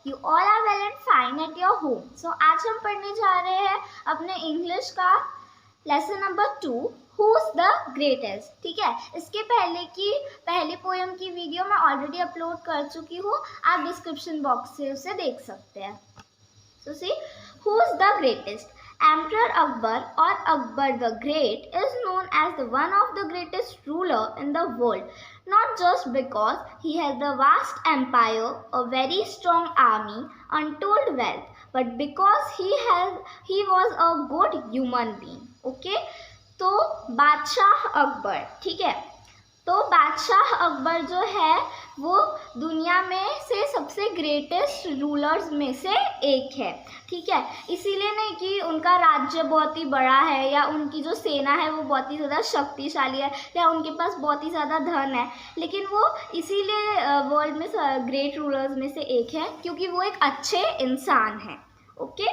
You all are well and fine at your home. So आज हम पढ़ने जा रहे हैं अपने इंग्लिश का lesson number 2, Who's the greatest. ठीक है, इसके पहली पोएम की वीडियो मैं ऑलरेडी अपलोड कर चुकी हूँ, आप डिस्क्रिप्शन बॉक्स से उसे देख सकते हैं. So see, who's the greatest? Emperor Akbar or Akbar the Great is known as the one of the greatest ruler in the world, not just because he has the vast empire, a very strong army, untold wealth, but because he was a good human being. Okay, तो बादशाह अकबर, ठीक है, तो बादशाह अकबर जो है वो दुनिया में से सबसे ग्रेटेस्ट रूलर्स में से एक है. ठीक है, इसीलिए नहीं कि उनका राज्य बहुत ही बड़ा है या उनकी जो सेना है वो बहुत ही ज़्यादा शक्तिशाली है या उनके पास बहुत ही ज़्यादा धन है, लेकिन वो इसीलिए वर्ल्ड में ग्रेट रूलर्स में से एक है क्योंकि वो एक अच्छे इंसान हैं. Okay,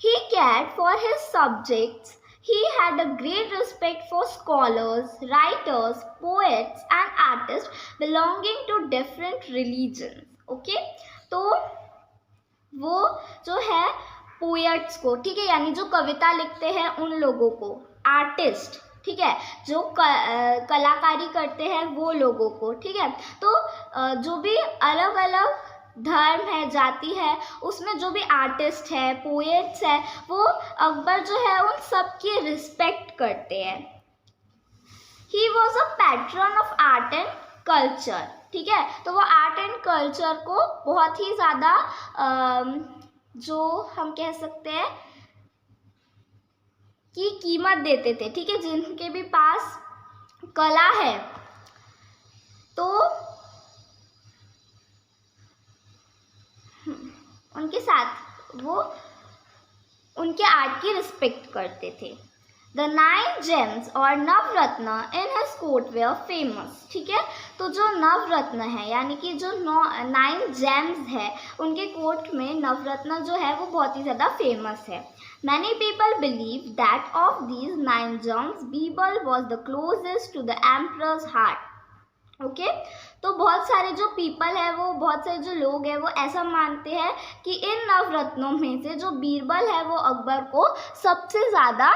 he cared for his subjects. He had a great respect for scholars, writers, poets and artists belonging to different religions. Okay, तो वो जो है पोएट्स को, ठीक है, यानी जो कविता लिखते हैं उन लोगों को, आर्टिस्ट, ठीक है, जो कलाकारी करते हैं वो लोगों को, ठीक है, तो जो भी अलग अलग धर्म है, जाति है, उसमें जो भी आर्टिस्ट है, पोएट्स है, वो अकबर जो है उन सब की रिस्पेक्ट करते हैं. He was a pattern of art and culture. ठीक है, तो वो आर्ट एंड कल्चर को बहुत ही ज़्यादा जो हम कह सकते हैं कि कीमत देते थे. ठीक है, जिनके भी पास कला है तो उनके साथ वो उनके आर्ट की रिस्पेक्ट करते थे. द 9 gems और Navratna in his court were famous. ठीक है, तो जो नवरत्न है यानी कि जो 9 gems है उनके कोर्ट में नवरत्न जो है वो बहुत ही ज़्यादा फेमस है. Many people believe that of these 9 gems Birbal was the closest to the emperor's heart. Okay, तो बहुत सारे जो पीपल है वो, बहुत सारे जो लोग हैं वो ऐसा मानते हैं कि इन नवरत्नों में से जो बीरबल है वो अकबर को सबसे ज़्यादा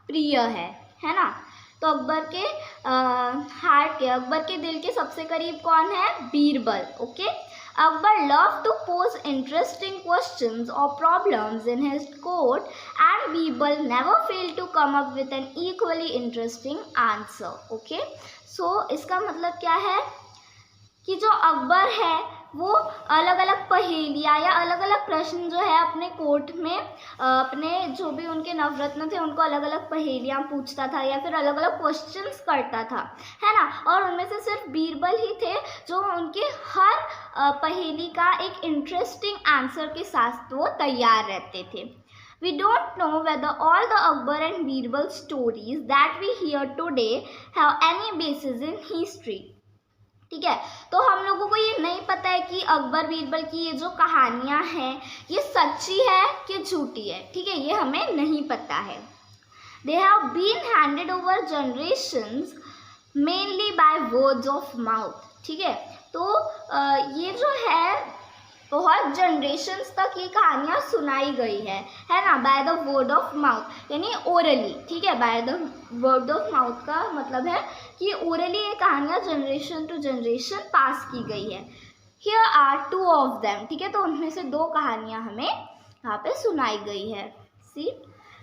प्रिय है ना. तो अकबर के हार्ट के, अकबर के दिल के सबसे करीब कौन है? Birbal. Okay, Akbar love to pose interesting questions और problems in his court and Birbal never fail to come up with an equally interesting answer. Okay, so इसका मतलब क्या है कि जो अकबर है वो अलग अलग पहेलियाँ या अलग अलग प्रश्न जो है अपने कोर्ट में अपने जो भी उनके नवरत्न थे उनको अलग अलग पहेलियाँ पूछता था या फिर अलग अलग क्वेश्चंस करता था, है ना. और उनमें से सिर्फ बीरबल ही थे जो उनके हर पहेली का एक इंटरेस्टिंग आंसर के साथ वो तैयार रहते थे. We don't know whether all the Akbar and Birbal stories that we hear today have any basis in history. ठीक है, तो हम लोगों को ये नहीं पता है कि अकबर बीरबल की ये जो कहानियाँ हैं ये सच्ची है कि झूठी है. ठीक है, ये हमें नहीं पता है. They have been handed over generations mainly by words of mouth. ठीक है, तो ये जो है बहुत जनरेशन्स तक ये कहानियाँ सुनाई गई है ना, by the word of mouth यानी ओरली. ठीक है, by the word of mouth का मतलब है कि ओरली ये कहानियाँ जनरेशन टू जनरेशन पास की गई है. Here are 2 of them. ठीक है, तो उनमें से 2 कहानियाँ हमें यहाँ पे सुनाई गई है. सी,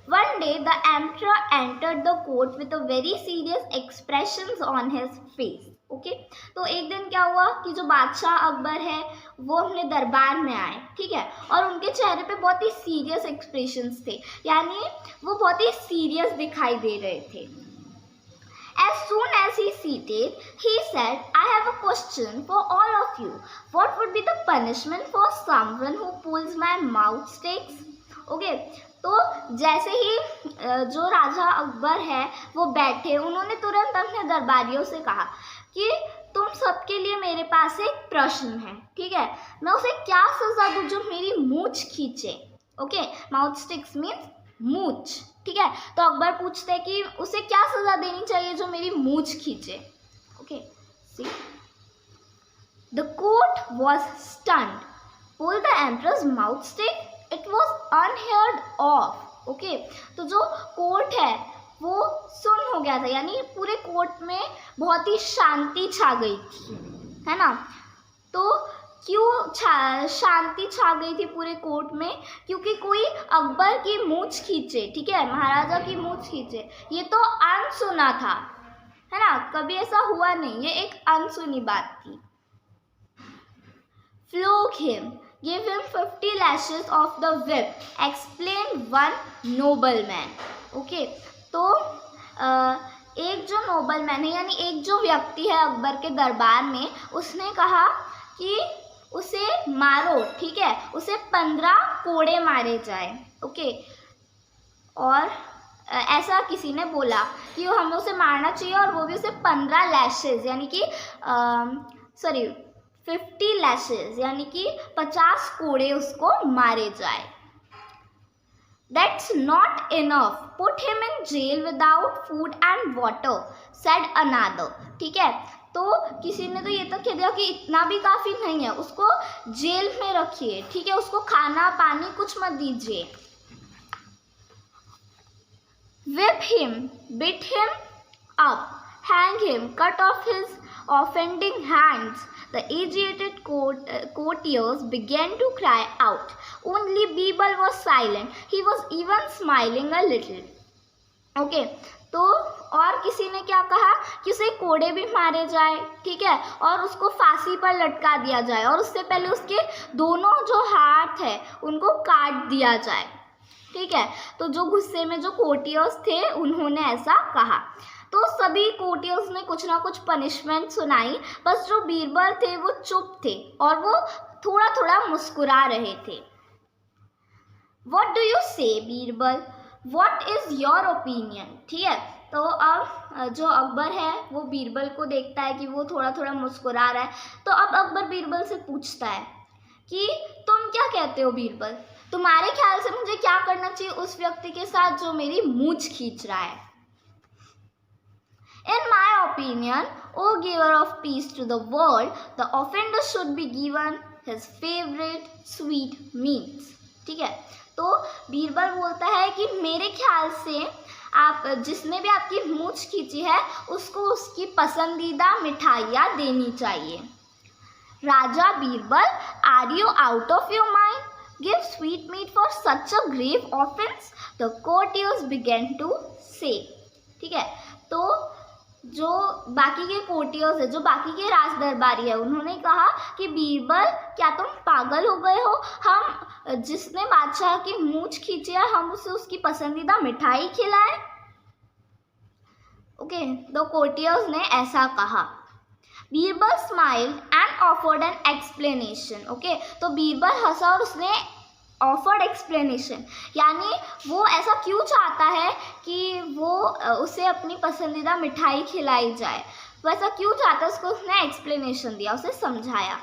one day the emperor entered the court with a very serious expressions on his face. Okay, तो एक दिन क्या हुआ कि जो बादशाह अकबर है वो अपने दरबार में आए. ठीक है, और उनके चेहरे पे बहुत ही सीरियस एक्सप्रेशंस थे, यानी वो बहुत ही सीरियस दिखाई दे रहे थे. As soon as he seated, he said, I have a question for all of you. What would be the punishment for someone who pulls my mouth sticks? Okay, तो जैसे ही जो राजा अकबर है वो बैठे, उन्होंने तुरंत अपने दरबारियों से कहा कि तुम सबके लिए मेरे पास एक प्रश्न है. ठीक है, मैं उसे क्या सजा दूँ जो मेरी मूंछ खींचे. ओके, माउथ स्टिक्स मीन्स मूंछ. ठीक है, तो अकबर पूछते हैं कि उसे क्या सजा देनी चाहिए जो मेरी मूंछ खींचे. Okay, see, the court was stunned. pull the emperor's mouth stick, it was unheard of. Okay, तो जो कोर्ट है वो सुन हो गया था, यानी पूरे कोर्ट में बहुत ही शांति छा गई थी, है ना। तो क्यों शांति छा गई थी पूरे कोर्ट में? क्योंकि कोई अकबर की मूंछ खींचे, ठीक है, महाराजा की मूंछ खींचे, ये तो अनसुना था, है ना, कभी ऐसा हुआ नहीं, ये एक अनसुनी बात थी। Flog him, give him 50 lashes of the whip, explained one nobleman. Okay, तो एक जो नोबलमैन है, यानी एक जो व्यक्ति है अकबर के दरबार में, उसने कहा कि उसे मारो, ठीक है, उसे 15 कोड़े मारे जाए। ओके, और ऐसा किसी ने बोला कि हमें उसे मारना चाहिए, और वो भी उसे 15 लैशेज यानी कि 50 लैशेज यानी कि 50 कोड़े उसको मारे जाए। That's not enough. Put him in jail without food and water, said another. ठीक है, तो किसी ने तो ये तक कह दिया कि इतना भी काफ़ी नहीं है, उसको जेल में रखिए, ठीक है, उसको खाना पानी कुछ मत दीजिए। Whip him, beat him up, hang him, cut off his offending hands. The agitated courtiers began to cry out. Only Birbal was silent. He was even smiling a little. Okay, तो और किसी ने क्या कहा कि उसे कोड़े भी मारे जाए, ठीक है, और उसको फांसी पर लटका दिया जाए, और उससे पहले उसके दोनों जो हाथ है उनको काट दिया जाए, ठीक है। तो जो गुस्से में जो कोर्टियर्स थे उन्होंने ऐसा कहा, तो सभी कोर्टियर्स ने कुछ ना कुछ पनिशमेंट सुनाई, बस जो बीरबल थे वो चुप थे और वो थोड़ा थोड़ा मुस्कुरा रहे थे। What do you say, Birbal? What is your opinion? ठीक है, तो अब जो अकबर है वो बीरबल को देखता है कि वो थोड़ा थोड़ा मुस्कुरा रहा है, तो अब अकबर बीरबल से पूछता है कि तुम क्या कहते हो बीरबल, तुम्हारे ख्याल से मुझे क्या करना चाहिए उस व्यक्ति के साथ जो मेरी मूंछ खींच रहा है? In my opinion, O giver of peace to the world, the offender should be given his favorite sweet meats. ठीक है, तो बीरबल बोलता है कि मेरे ख्याल से आप जिसने भी आपकी मूंछ खींची है उसको उसकी पसंदीदा मिठाइयाँ देनी चाहिए। राजा Birbal, are you out of your mind? Give sweet meat for such a grave offense? The courtiers began to say. ठीक है, तो जो बाकी के कोर्टियर्स है, जो बाकी के राज दरबारी है, उन्होंने कहा कि बीरबल क्या तुम पागल हो गए हो, हम जिसने बादशाह की मूंछ खींची है हम उसे उसकी पसंदीदा मिठाई खिलाएं? ओके, तो कोर्टियर्स ने ऐसा कहा। Birbal smiled and offered an explanation. Okay, तो बीरबल हंसा और उसने ऑफर्ड एक्सप्लेनेशन, यानी वो ऐसा क्यों चाहता है कि वो उसे अपनी पसंदीदा मिठाई खिलाई जाए, वो ऐसा क्यों चाहता है उसको उसने एक्सप्लेनेशन दिया, उसे समझाया।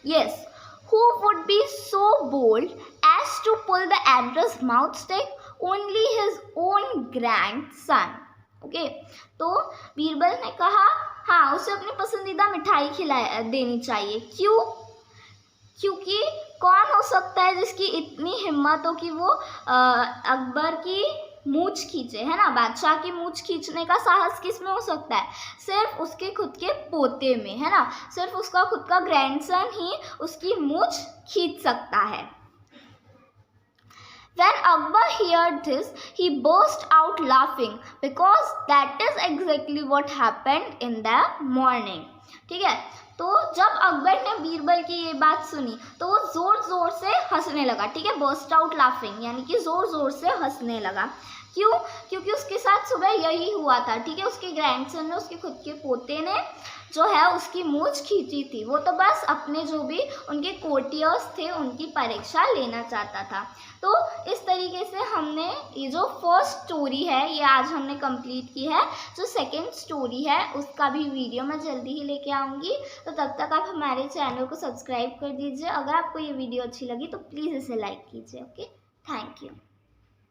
Yes, who would be so bold as to pull the emperor's mouth stick? Only his own grandson. Okay, तो बीरबल ने कहा हाँ उसे अपनी पसंदीदा मिठाई देनी चाहिए। क्यों? क्योंकि कौन हो सकता है जिसकी इतनी हिम्मत हो कि वो अकबर की मूंछ खींचे, है ना। बादशाह की मूंछ खींचने का साहस किस में हो सकता है? सिर्फ उसके खुद के पोते में, है ना। सिर्फ उसका खुद का ग्रैंडसन ही उसकी मूंछ खींच सकता है। When Akbar heard this, he burst out laughing because that is exactly what happened in the morning. ठीक है, तो जब अकबर ने बीरबल की ये बात सुनी तो वो ज़ोर ज़ोर से हंसने लगा। ठीक है, burst out laughing यानी कि ज़ोर ज़ोर से हंसने लगा। क्यों? क्योंकि उसके साथ सुबह यही हुआ था। ठीक है, उसके ग्रैंडसन ने, उसके खुद के पोते ने जो है उसकी मूंछ खींची थी। वो तो बस अपने जो भी उनके कोर्टियर्स थे उनकी परीक्षा लेना चाहता था। तो इस तरीके से हमने ये जो फर्स्ट स्टोरी है ये आज हमने कंप्लीट की है। जो सेकंड स्टोरी है उसका भी वीडियो मैं जल्दी ही लेके आऊँगी। तो तब तक आप हमारे चैनल को सब्सक्राइब कर दीजिए। अगर आपको ये वीडियो अच्छी लगी तो प्लीज़ इसे लाइक कीजिए। Okay, thank you.